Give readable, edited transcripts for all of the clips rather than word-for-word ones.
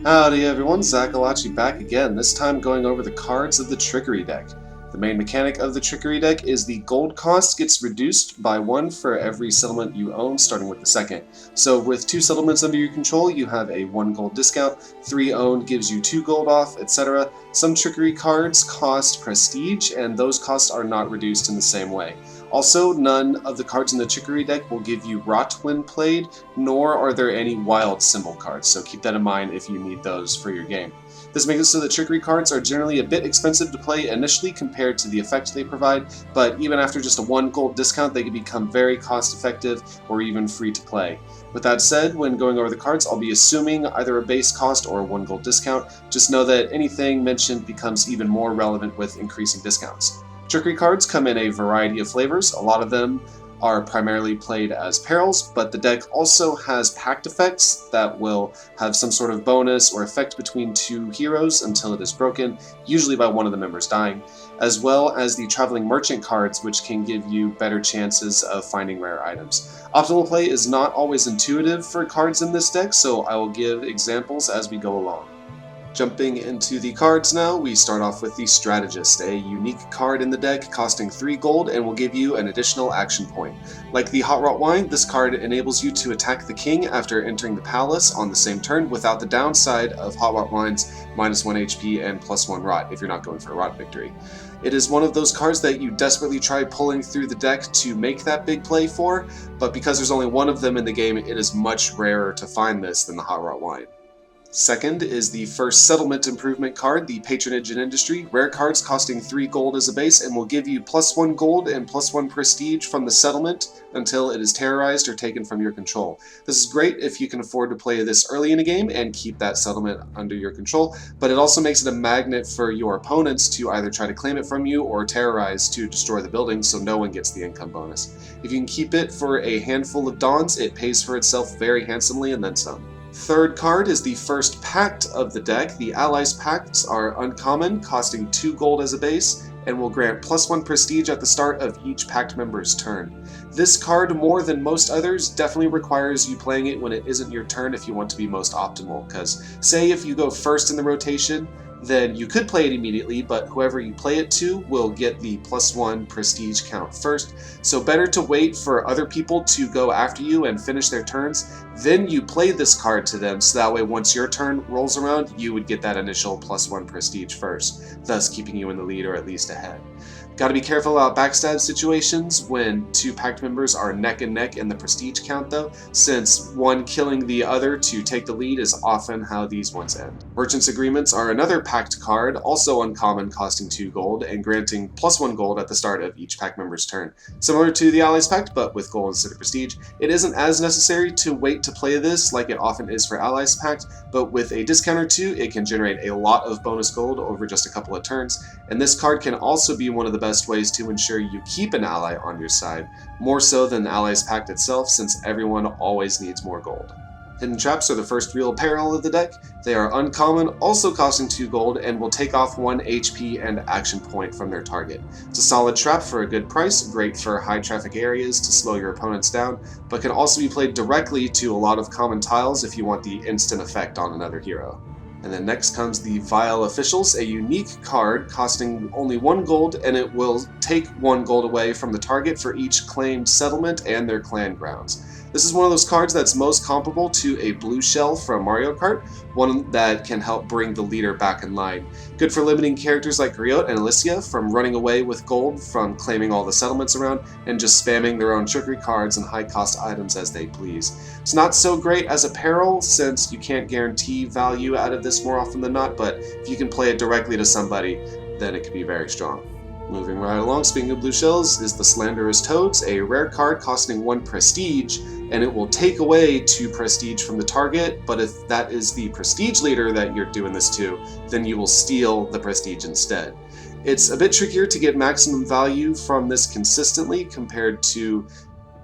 Howdy everyone, Zakalachi back again, this time going over the cards of the Trickery deck. The main mechanic of the Trickery deck is the gold cost gets reduced by 1 for every settlement you own, starting with the second. So with 2 settlements under your control, you have a 1 gold discount, 3 owned gives you 2 gold off, etc. Some Trickery cards cost prestige, and those costs are not reduced in the same way. Also, none of the cards in the Trickery deck will give you rot when played, nor are there any wild symbol cards, so keep that in mind if you need those for your game. This makes it so that Trickery cards are generally a bit expensive to play initially compared to the effect they provide, but even after just a 1 gold discount they can become very cost effective or even free to play. With that said, when going over the cards, I'll be assuming either a base cost or a 1 gold discount. Just know that anything mentioned becomes even more relevant with increasing discounts. Trickery cards come in a variety of flavors. A lot of them are primarily played as perils, but the deck also has Pact effects that will have some sort of bonus or effect between 2 heroes until it is broken, usually by one of the members dying, as well as the traveling merchant cards, which can give you better chances of finding rare items. Optimal play is not always intuitive for cards in this deck, so I will give examples as we go along. Jumping into the cards now, we start off with the Strategist, a unique card in the deck costing 3 gold and will give you an additional action point. Like the Hot Rot Wine, this card enables you to attack the king after entering the palace on the same turn without the downside of Hot Rot Wine's -1 HP and +1 rot if you're not going for a rot victory. It is one of those cards that you desperately try pulling through the deck to make that big play for, but because there's only one of them in the game, it is much rarer to find this than the Hot Rot Wine. Second is the first settlement improvement card, the Patronage and Industry. Rare cards costing 3 gold as a base and will give you +1 gold and +1 prestige from the settlement until it is terrorized or taken from your control. This is great if you can afford to play this early in a game and keep that settlement under your control, but it also makes it a magnet for your opponents to either try to claim it from you or terrorize to destroy the building so no one gets the income bonus. If you can keep it for a handful of dawns, it pays for itself very handsomely and then some. Third card is the first Pact of the deck. The Allies Pacts are uncommon, costing 2 gold as a base, and will grant +1 prestige at the start of each Pact member's turn. This card, more than most others, definitely requires you playing it when it isn't your turn if you want to be most optimal, because say if you go first in the rotation, then you could play it immediately, but whoever you play it to will get the +1 prestige count first. So better to wait for other people to go after you and finish their turns, then you play this card to them, so that way once your turn rolls around, you would get that initial +1 prestige first, thus keeping you in the lead or at least ahead. Gotta be careful about backstab situations when 2 Pact members are neck and neck in the prestige count though, since one killing the other to take the lead is often how these ones end. Merchant's Agreements are another Pact card, also uncommon, costing 2 gold and granting +1 gold at the start of each Pact member's turn. Similar to the Allies Pact, but with gold instead of prestige. It isn't as necessary to wait to play this like it often is for Allies Pact, but with a discount or 2, it can generate a lot of bonus gold over just a couple of turns, and this card can also be one of the best ways to ensure you keep an ally on your side, more so than the Allies Pact itself, since everyone always needs more gold. Hidden Traps are the first real peril of the deck. They are uncommon, also costing 2 gold, and will take off 1 HP and action point from their target. It's a solid trap for a good price, great for high traffic areas to slow your opponents down, but can also be played directly to a lot of common tiles if you want the instant effect on another hero. And then next comes the Vile Officials, a unique card costing only 1 gold, and it will take 1 gold away from the target for each claimed settlement and their clan grounds. This is one of those cards that's most comparable to a blue shell from Mario Kart, one that can help bring the leader back in line. Good for limiting characters like Griot and Alicia from running away with gold from claiming all the settlements around and just spamming their own trickery cards and high cost items as they please. It's not so great as a peril since you can't guarantee value out of this more often than not, but if you can play it directly to somebody, then it can be very strong. Moving right along, speaking of blue shells, is the Slanderous Toads, a rare card costing 1 prestige, and it will take away 2 prestige from the target, but if that is the prestige leader that you're doing this to, then you will steal the prestige instead. It's a bit trickier to get maximum value from this consistently compared to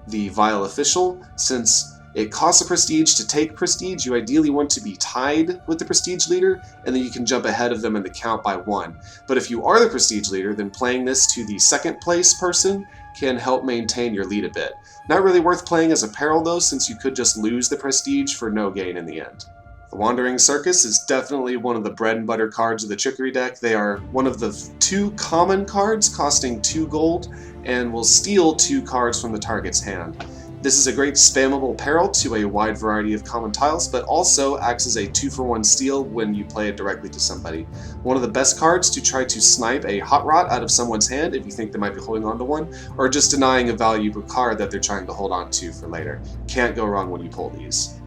the Vile Official, since it costs a prestige to take prestige. You ideally want to be tied with the prestige leader, and then you can jump ahead of them in the count by 1. But if you are the prestige leader, then playing this to the second place person can help maintain your lead a bit. Not really worth playing as a peril though, since you could just lose the prestige for no gain in the end. The Wandering Circus is definitely one of the bread and butter cards of the Trickery deck. They are one of the 2 common cards costing 2 gold and will steal 2 cards from the target's hand. This is a great spammable peril to a wide variety of common tiles, but also acts as a 2-for-1 steal when you play it directly to somebody. One of the best cards to try to snipe a hot rod out of someone's hand if you think they might be holding on to one, or just denying a valuable card that they're trying to hold on to for later. Can't go wrong when you pull these.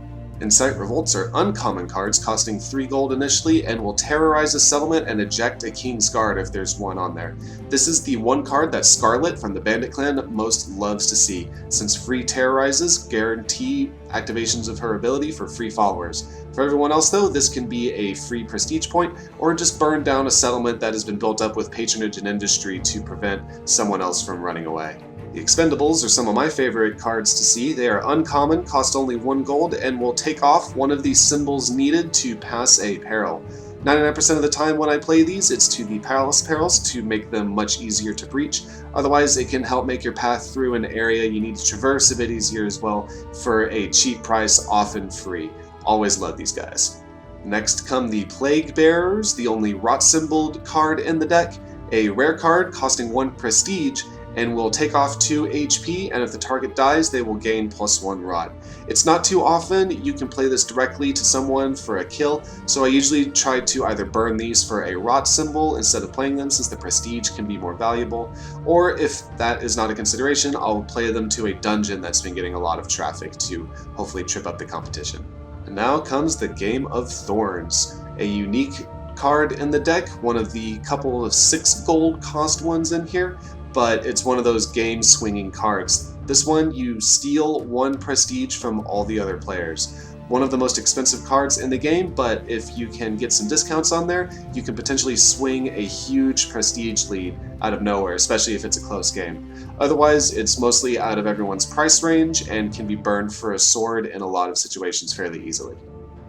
Incite Revolts are uncommon cards costing 3 gold initially and will terrorize a settlement and eject a King's Guard if there's one on there. This is the one card that Scarlet from the Bandit clan most loves to see, since free terrorizes guarantee activations of her ability for free followers. For everyone else though, this can be a free prestige point or just burn down a settlement that has been built up with patronage and industry to prevent someone else from running away. The Expendables are some of my favorite cards to see. They are uncommon, cost only 1 gold, and will take off one of the symbols needed to pass a peril. 99% of the time when I play these, it's to the Palace Perils to make them much easier to breach. Otherwise, it can help make your path through an area you need to traverse a bit easier as well for a cheap price, often free. Always love these guys. Next come the Plaguebearers, the only rot-symboled card in the deck. A rare card costing 1 prestige, and will take off 2 HP, and if the target dies, they will gain +1 rot. It's not too often you can play this directly to someone for a kill, so I usually try to either burn these for a rot symbol instead of playing them since the prestige can be more valuable, or if that is not a consideration, I'll play them to a dungeon that's been getting a lot of traffic to hopefully trip up the competition. And now comes the Game of Thorns, a unique card in the deck, one of the couple of 6 gold cost ones in here, but it's one of those game-swinging cards. This one, you steal 1 prestige from all the other players. One of the most expensive cards in the game, but if you can get some discounts on there, you can potentially swing a huge prestige lead out of nowhere, especially if it's a close game. Otherwise, it's mostly out of everyone's price range and can be burned for a sword in a lot of situations fairly easily.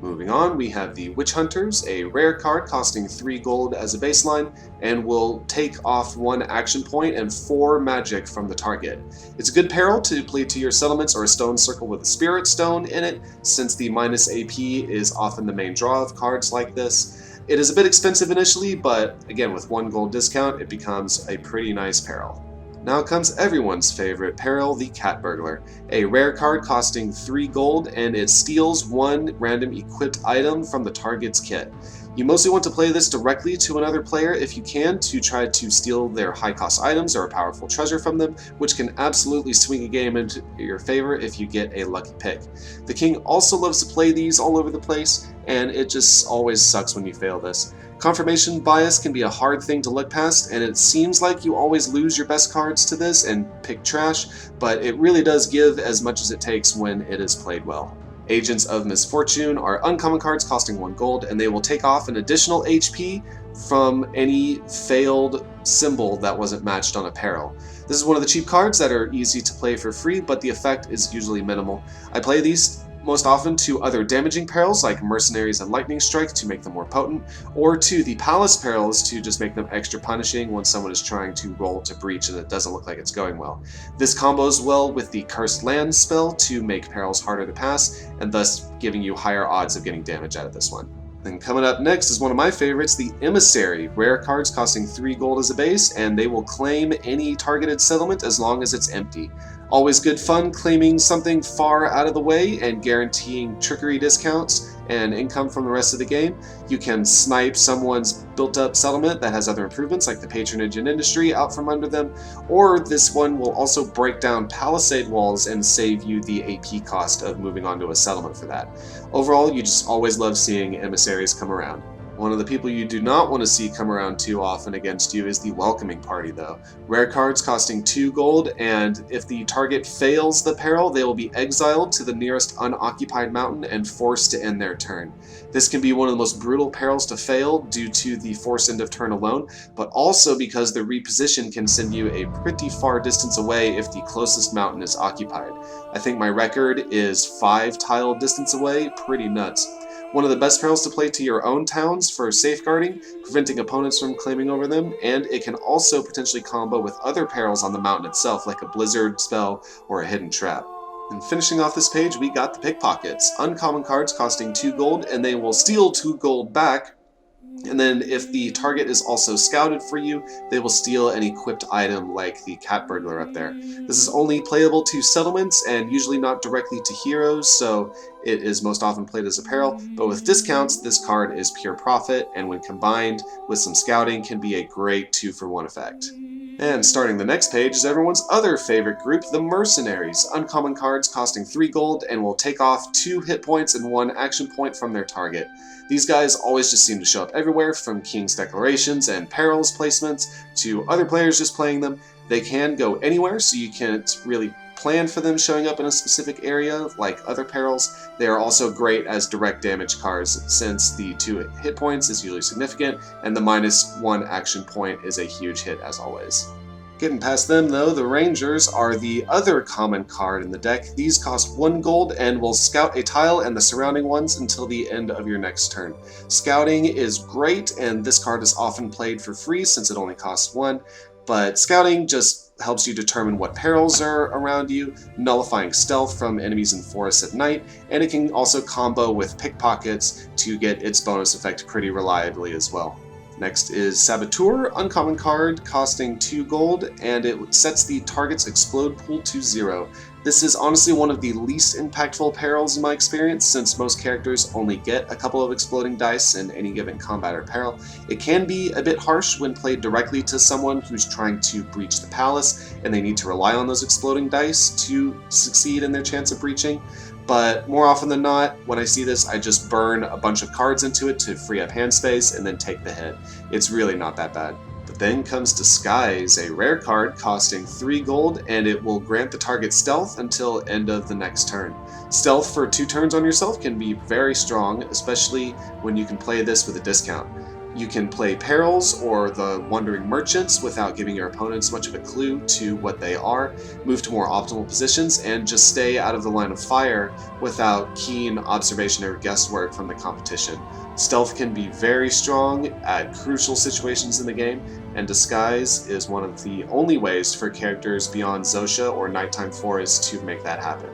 Moving on, we have the Witch Hunters, a rare card costing 3 gold as a baseline, and will take off 1 action point and 4 magic from the target. It's a good peril to play to your settlements or a stone circle with a spirit stone in it, since the minus AP is often the main draw of cards like this. It is a bit expensive initially, but again, with 1 gold discount, it becomes a pretty nice peril. Now comes everyone's favorite peril, the Cat Burglar, a rare card costing 3 gold, and it steals 1 random equipped item from the target's kit. You mostly want to play this directly to another player if you can to try to steal their high cost items or a powerful treasure from them, which can absolutely swing a game into your favor if you get a lucky pick. The king also loves to play these all over the place, and it just always sucks when you fail this. Confirmation bias can be a hard thing to look past, and it seems like you always lose your best cards to this and pick trash, but it really does give as much as it takes when it is played well. Agents of Misfortune are uncommon cards costing 1 gold, and they will take off an additional HP from any failed symbol that wasn't matched on a peril. This is one of the cheap cards that are easy to play for free, but the effect is usually minimal. I play these most often to other damaging perils like mercenaries and lightning strike to make them more potent, or to the palace perils to just make them extra punishing when someone is trying to roll to breach and it doesn't look like it's going well. This combos well with the cursed land spell to make perils harder to pass, and thus giving you higher odds of getting damage out of this one. Then coming up next is one of my favorites, the Emissary. Rare cards costing 3 gold as a base, and they will claim any targeted settlement as long as it's empty. Always good fun claiming something far out of the way and guaranteeing trickery discounts and income from the rest of the game. You can snipe someone's built-up settlement that has other improvements like the patronage and industry out from under them, or this one will also break down palisade walls and save you the AP cost of moving on to a settlement for that. Overall, you just always love seeing emissaries come around. One of the people you do not want to see come around too often against you is the Welcoming Party, though. Rare cards costing 2 gold, and if the target fails the peril, they will be exiled to the nearest unoccupied mountain and forced to end their turn. This can be one of the most brutal perils to fail due to the forced end of turn alone, but also because the reposition can send you a pretty far distance away if the closest mountain is occupied. I think my record is 5 tile distance away, pretty nuts. One of the best perils to play to your own towns for safeguarding, preventing opponents from claiming over them, and it can also potentially combo with other perils on the mountain itself, like a blizzard spell or a hidden trap. And finishing off this page, we got the pickpockets. Uncommon cards costing 2 gold, and they will steal 2 gold back. And then if the target is also scouted for you, they will steal an equipped item like the cat burglar up there. This is only playable to settlements and usually not directly to heroes, so it is most often played as apparel, but with discounts, this card is pure profit, and when combined with some scouting can be a great 2-for-1 effect. And starting the next page is everyone's other favorite group, the mercenaries. Uncommon cards costing 3 gold and will take off 2 hit points and 1 action point from their target. These guys always just seem to show up everywhere, from King's Declarations and Perils placements to other players just playing them. They can go anywhere, so you can't really plan for them showing up in a specific area like other perils. They are also great as direct damage cards, since the 2 hit points is usually significant and the -1 action point is a huge hit as always. Getting past them though, the Rangers are the other common card in the deck. These cost 1 gold and will scout a tile and the surrounding ones until the end of your next turn. Scouting is great, and this card is often played for free since it only costs 1, but scouting just helps you determine what perils are around you, nullifying stealth from enemies in forests at night, and it can also combo with pickpockets to get its bonus effect pretty reliably as well. Next is Saboteur, uncommon card costing 2 gold, and it sets the target's explode pool to 0. This is honestly one of the least impactful perils in my experience, since most characters only get a couple of exploding dice in any given combat or peril. It can be a bit harsh when played directly to someone who's trying to breach the palace, and they need to rely on those exploding dice to succeed in their chance of breaching. But more often than not, when I see this, I just burn a bunch of cards into it to free up hand space and then take the hit. It's really not that bad. But then comes Disguise, a rare card costing 3 gold, and it will grant the target stealth until end of the next turn. Stealth for 2 turns on yourself can be very strong, especially when you can play this with a discount. You can play Perils or the Wandering Merchants without giving your opponents much of a clue to what they are, move to more optimal positions, and just stay out of the line of fire without keen observation or guesswork from the competition. Stealth can be very strong at crucial situations in the game, and Disguise is one of the only ways for characters beyond Zosha or Nighttime Forest to make that happen.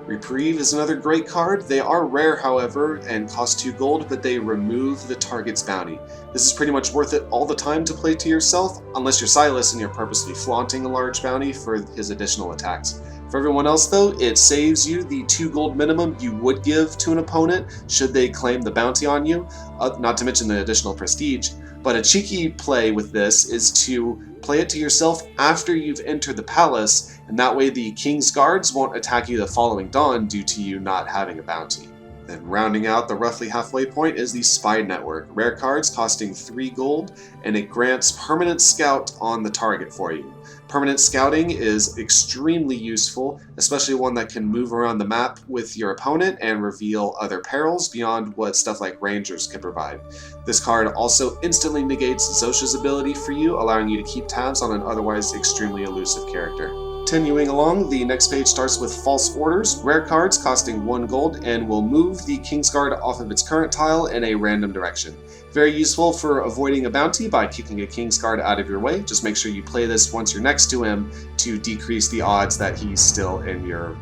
Reprieve is another great card. They are rare, however, and cost 2 gold, but they remove the target's bounty. This is pretty much worth it all the time to play to yourself, unless you're Silas and you're purposely flaunting a large bounty for his additional attacks. For everyone else though, it saves you the 2 gold minimum you would give to an opponent should they claim the bounty on you, not to mention the additional prestige. But a cheeky play with this is to play it to yourself after you've entered the palace, and that way the King's Guards won't attack you the following dawn due to you not having a bounty. Then rounding out the roughly halfway point is the Spy Network. Rare cards costing 3 gold, and it grants permanent scout on the target for you. Permanent scouting is extremely useful, especially one that can move around the map with your opponent and reveal other perils beyond what stuff like Rangers can provide. This card also instantly negates Zosha's ability for you, allowing you to keep tabs on an otherwise extremely elusive character. Continuing along, the next page starts with False Orders, rare cards costing 1 gold, and will move the Kingsguard off of its current tile in a random direction. Very useful for avoiding a bounty by kicking a Kingsguard out of your way. Just make sure you play this once you're next to him to decrease the odds that he's still in your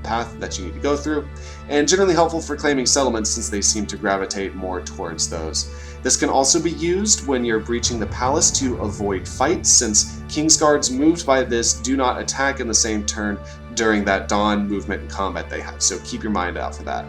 path that you need to go through, and generally helpful for claiming settlements since they seem to gravitate more towards those. This can also be used when you're breaching the palace to avoid fights, since Kingsguards moved by this do not attack in the same turn during that dawn movement and combat they have, so keep your mind out for that.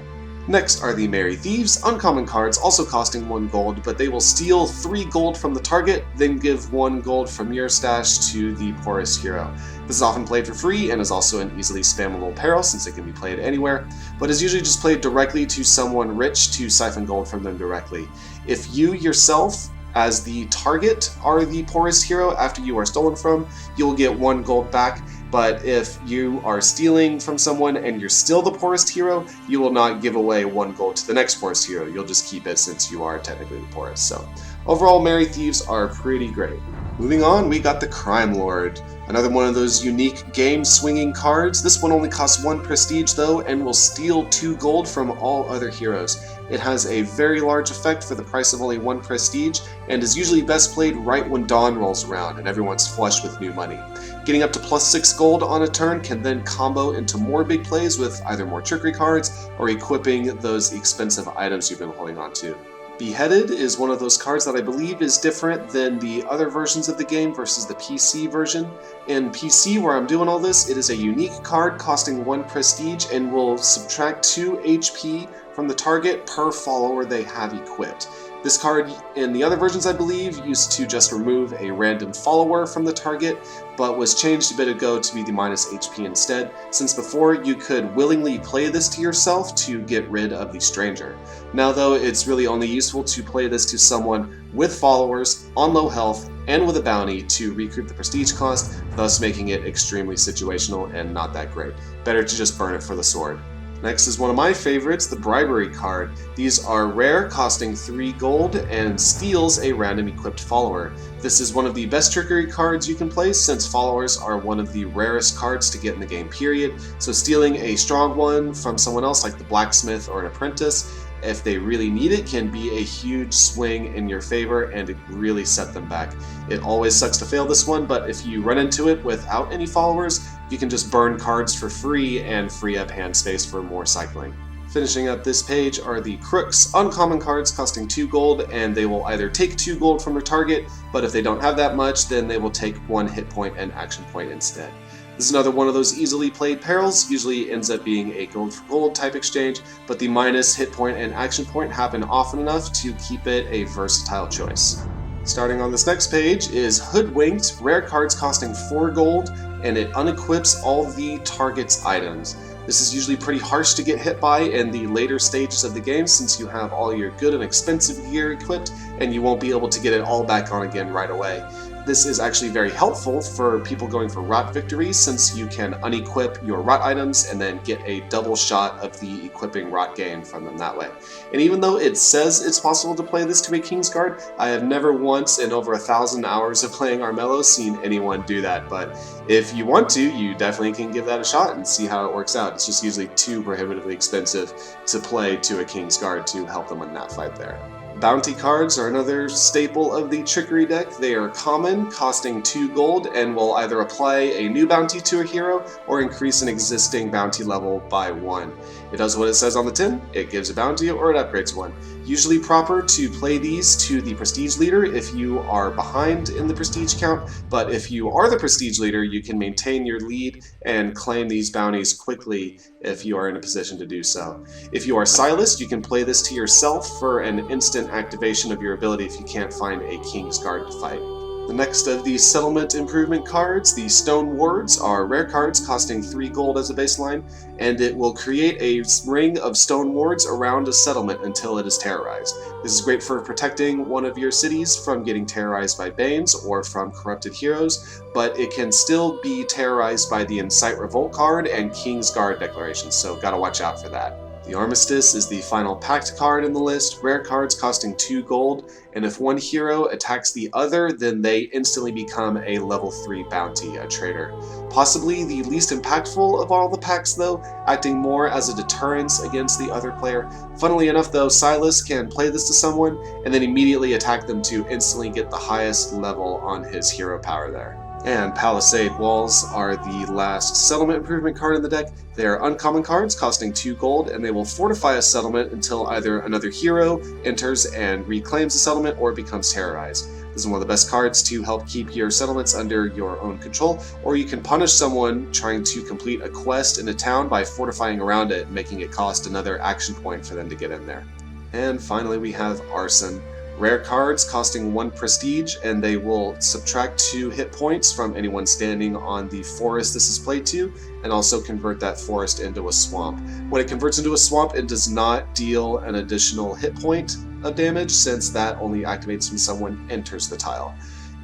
Next are the Merry Thieves, uncommon cards also costing 1 gold, but they will steal 3 gold from the target, then give 1 gold from your stash to the poorest hero. This is often played for free and is also an easily spammable peril since it can be played anywhere, but is usually just played directly to someone rich to siphon gold from them directly. If you yourself, as the target, are the poorest hero after you are stolen from, you will get 1 gold back, but if you are stealing from someone and you're still the poorest hero, you will not give away 1 gold to the next poorest hero. You'll just keep it since you are technically the poorest. So overall, Merry Thieves are pretty great. Moving on, we got the Crime Lord. Another one of those unique game-swinging cards. This one only costs 1 prestige though, and will steal 2 gold from all other heroes. It has a very large effect for the price of only 1 prestige, and is usually best played right when dawn rolls around and everyone's flush with new money. Getting up to +6 gold on a turn can then combo into more big plays with either more trickery cards or equipping those expensive items you've been holding on to. Beheaded is one of those cards that I believe is different than the other versions of the game versus the PC version. In PC, where I'm doing all this, it is a unique card costing 1 prestige and will subtract 2 HP from the target per follower they have equipped. This card, in the other versions I believe, used to just remove a random follower from the target, but was changed a bit ago to be the -HP instead, since before you could willingly play this to yourself to get rid of the stranger. Now though, it's really only useful to play this to someone with followers, on low health, and with a bounty to recoup the prestige cost, thus making it extremely situational and not that great. Better to just burn it for the sword. Next is one of my favorites, the bribery card. These are rare, costing 3 gold, and steals a random equipped follower. This is one of the best trickery cards you can play, since followers are one of the rarest cards to get in the game period, so stealing a strong one from someone else like the blacksmith or an apprentice, if they really need it, can be a huge swing in your favor and really set them back. It always sucks to fail this one, but if you run into it without any followers, you can just burn cards for free and free up hand space for more cycling. Finishing up this page are the crooks, uncommon cards costing 2 gold, and they will either take 2 gold from their target, but if they don't have that much, then they will take 1 hit point and action point instead. This is another one of those easily played perils, usually ends up being a gold for gold type exchange, but the minus hit point and action point happen often enough to keep it a versatile choice. Starting on this next page is Hoodwinked, rare cards costing 4 gold, and it unequips all the target's items. This is usually pretty harsh to get hit by in the later stages of the game, since you have all your good and expensive gear equipped and you won't be able to get it all back on again right away. This is actually very helpful for people going for rot victories, since you can unequip your rot items and then get a double shot of the equipping rot gain from them that way. And even though it says it's possible to play this to a Kingsguard, I have never once in over 1,000 hours of playing Armello seen anyone do that, but if you want to, you definitely can give that a shot and see how it works out. It's just usually too prohibitively expensive to play to a Kingsguard to help them win that fight there. Bounty cards are another staple of the trickery deck. They are common, costing 2 gold, and will either apply a new bounty to a hero or increase an existing bounty level by 1. It does what it says on the tin, it gives a bounty or it upgrades one. Usually proper to play these to the prestige leader if you are behind in the prestige count, but if you are the prestige leader, you can maintain your lead and claim these bounties quickly if you are in a position to do so. If you are Silas, you can play this to yourself for an instant activation of your ability if you can't find a Kingsguard to fight. The next of the settlement improvement cards, the Stone Wards, are rare cards costing 3 gold as a baseline, and it will create a ring of stone wards around a settlement until it is terrorized. This is great for protecting one of your cities from getting terrorized by Banes or from corrupted heroes, but it can still be terrorized by the Incite Revolt card and Kingsguard declarations, so gotta watch out for that. The Armistice is the final Pact card in the list, rare cards costing 2 gold, and if one hero attacks the other, then they instantly become a level 3 bounty, a traitor. Possibly the least impactful of all the pacts though, acting more as a deterrence against the other player. Funnily enough though, Silas can play this to someone and then immediately attack them to instantly get the highest level on his hero power there. And Palisade Walls are the last settlement improvement card in the deck. They are uncommon cards costing 2 gold, and they will fortify a settlement until either another hero enters and reclaims the settlement or becomes terrorized. This is one of the best cards to help keep your settlements under your own control, or you can punish someone trying to complete a quest in a town by fortifying around it, making it cost another action point for them to get in there. And finally we have Arson. Rare cards costing 1 prestige, and they will subtract 2 hit points from anyone standing on the forest this is played to, and also convert that forest into a swamp. When it converts into a swamp, it does not deal an additional hit point of damage, since that only activates when someone enters the tile.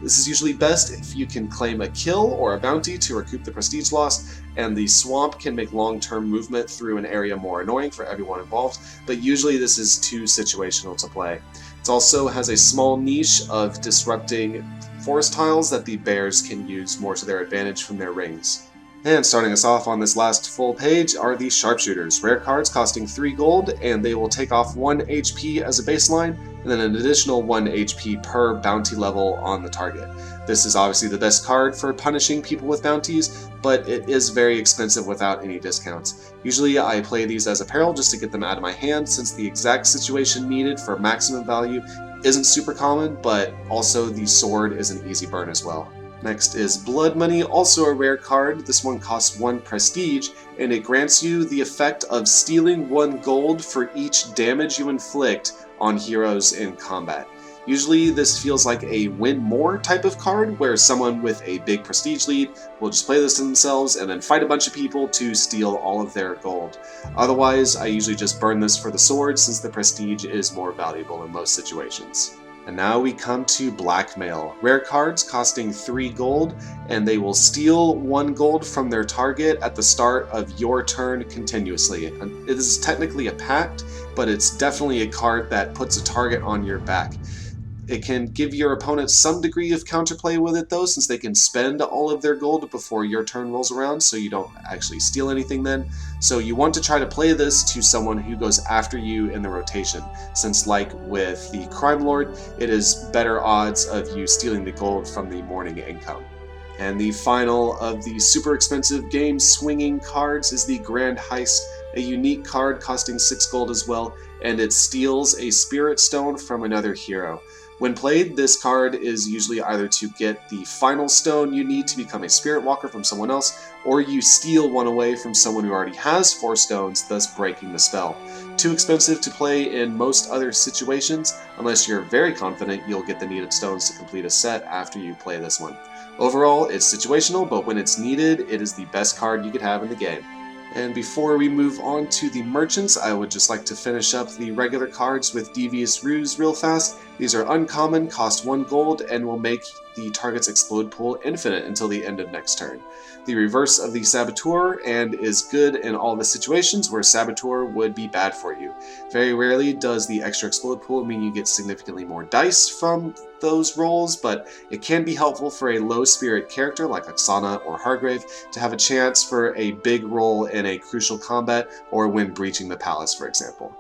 This is usually best if you can claim a kill or a bounty to recoup the prestige loss, and the swamp can make long-term movement through an area more annoying for everyone involved, but usually this is too situational to play. It also has a small niche of disrupting forest tiles that the bears can use more to their advantage from their rings. And starting us off on this last full page are the sharpshooters, rare cards costing 3 gold, and they will take off 1 HP as a baseline, and then an additional 1 HP per bounty level on the target. This is obviously the best card for punishing people with bounties, but it is very expensive without any discounts. Usually I play these as a peril just to get them out of my hand, since the exact situation needed for maximum value isn't super common, but also the sword is an easy burn as well. Next is Blood Money, also a rare card. This one costs 1 prestige, and it grants you the effect of stealing 1 gold for each damage you inflict on heroes in combat. Usually this feels like a win more type of card, where someone with a big prestige lead will just play this to themselves and then fight a bunch of people to steal all of their gold. Otherwise, I usually just burn this for the sword, since the prestige is more valuable in most situations. And now we come to Blackmail. Rare cards costing 3 gold, and they will steal 1 gold from their target at the start of your turn continuously. It is technically a pact, but it's definitely a card that puts a target on your back. It can give your opponent some degree of counterplay with it though, since they can spend all of their gold before your turn rolls around, so you don't actually steal anything then. So you want to try to play this to someone who goes after you in the rotation, since like with the Crime Lord, it is better odds of you stealing the gold from the morning income. And the final of the super expensive game swinging cards is the Grand Heist, a unique card costing 6 gold as well, and it steals a spirit stone from another hero. When played, this card is usually either to get the final stone you need to become a spirit walker from someone else, or you steal one away from someone who already has 4 stones, thus breaking the spell. Too expensive to play in most other situations, unless you're very confident you'll get the needed stones to complete a set after you play this one. Overall, it's situational, but when it's needed, it is the best card you could have in the game. And before we move on to the merchants, I would just like to finish up the regular cards with devious ruse real fast. These are uncommon, cost 1 gold, and will make the target's explode pool infinite until the end of next turn. The reverse of the saboteur, and is good in all the situations where saboteur would be bad for you. Very rarely does the extra explode pool mean you get significantly more dice from those rolls, but it can be helpful for a low spirit character like Oksana or Hargrave to have a chance for a big roll in a crucial combat, or when breaching the palace, for example.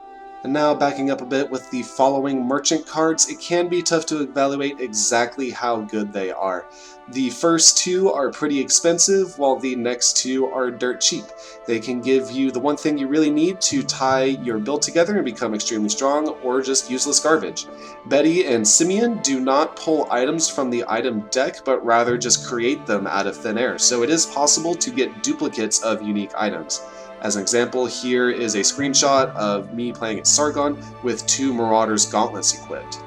And now backing up a bit with the following merchant cards, it can be tough to evaluate exactly how good they are. The first 2 are pretty expensive, while the next 2 are dirt cheap. They can give you the one thing you really need to tie your build together and become extremely strong, or just useless garbage. Betty and Simeon do not pull items from the item deck, but rather just create them out of thin air, so it is possible to get duplicates of unique items. As an example, here is a screenshot of me playing at Sargon with 2 Marauders gauntlets equipped.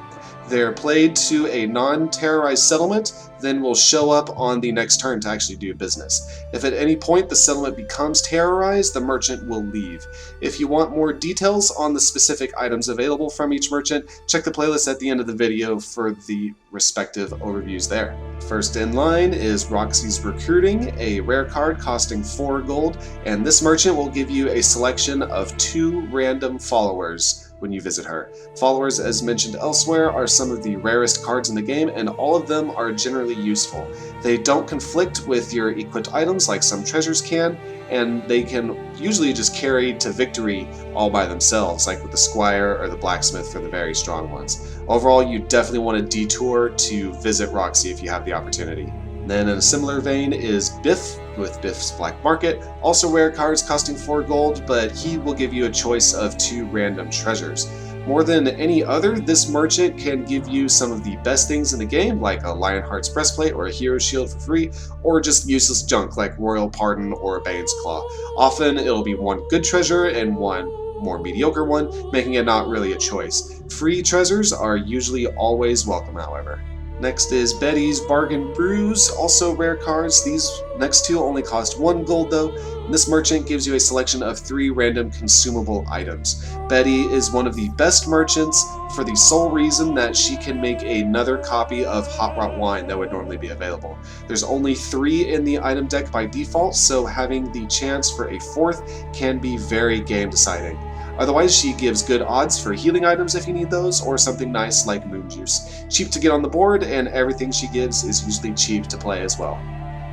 They're played to a non-terrorized settlement, then will show up on the next turn to actually do business. If at any point the settlement becomes terrorized, the merchant will leave. If you want more details on the specific items available from each merchant, check the playlist at the end of the video for the respective overviews there. First in line is Roxy's Recruiting, a rare card costing 4 gold, and this merchant will give you a selection of 2 random followers when you visit her. Followers, as mentioned elsewhere, are some of the rarest cards in the game, and all of them are generally useful. They don't conflict with your equipped items like some treasures can, and they can usually just carry to victory all by themselves, like with the Squire or the Blacksmith for the very strong ones. Overall, you definitely want to detour to visit Roxy if you have the opportunity. Then in a similar vein is Biff with Biff's Black Market, also rare cards costing 4 gold, but he will give you a choice of 2 random treasures. More than any other, this merchant can give you some of the best things in the game, like a Lionheart's Breastplate or a Hero Shield for free, or just useless junk like Royal Pardon or a Bane's Claw. Often it'll be 1 good treasure and 1 more mediocre one, making it not really a choice. Free treasures are usually always welcome, however. Next is Betty's Bargain Brews, also rare cards. These next 2 only cost 1 gold though. This merchant gives you a selection of 3 random consumable items. Betty is one of the best merchants for the sole reason that she can make another copy of Hot Rot Wine that would normally be available. There's only 3 in the item deck by default, so having the chance for a 4th can be very game deciding. Otherwise, she gives good odds for healing items if you need those, or something nice like moon juice. Cheap to get on the board, and everything she gives is usually cheap to play as well.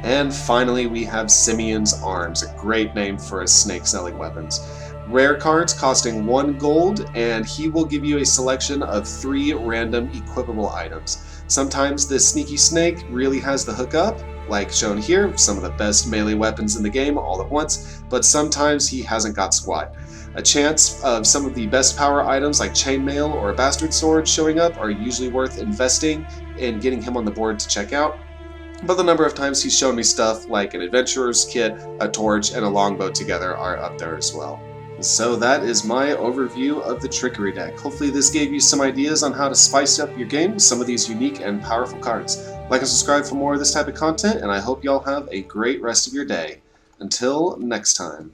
And finally, we have Simeon's Arms, a great name for a snake selling weapons. Rare cards costing 1 gold, and he will give you a selection of 3 random equipable items. Sometimes this sneaky snake really has the hookup, like shown here, some of the best melee weapons in the game all at once, but sometimes he hasn't got squat. A chance of some of the best power items like chainmail or a bastard sword showing up are usually worth investing in getting him on the board to check out. But the number of times he's shown me stuff like an adventurer's kit, a torch, and a longbow together are up there as well. So that is my overview of the Trickery deck. Hopefully this gave you some ideas on how to spice up your game with some of these unique and powerful cards. Like and subscribe for more of this type of content, and I hope y'all have a great rest of your day. Until next time.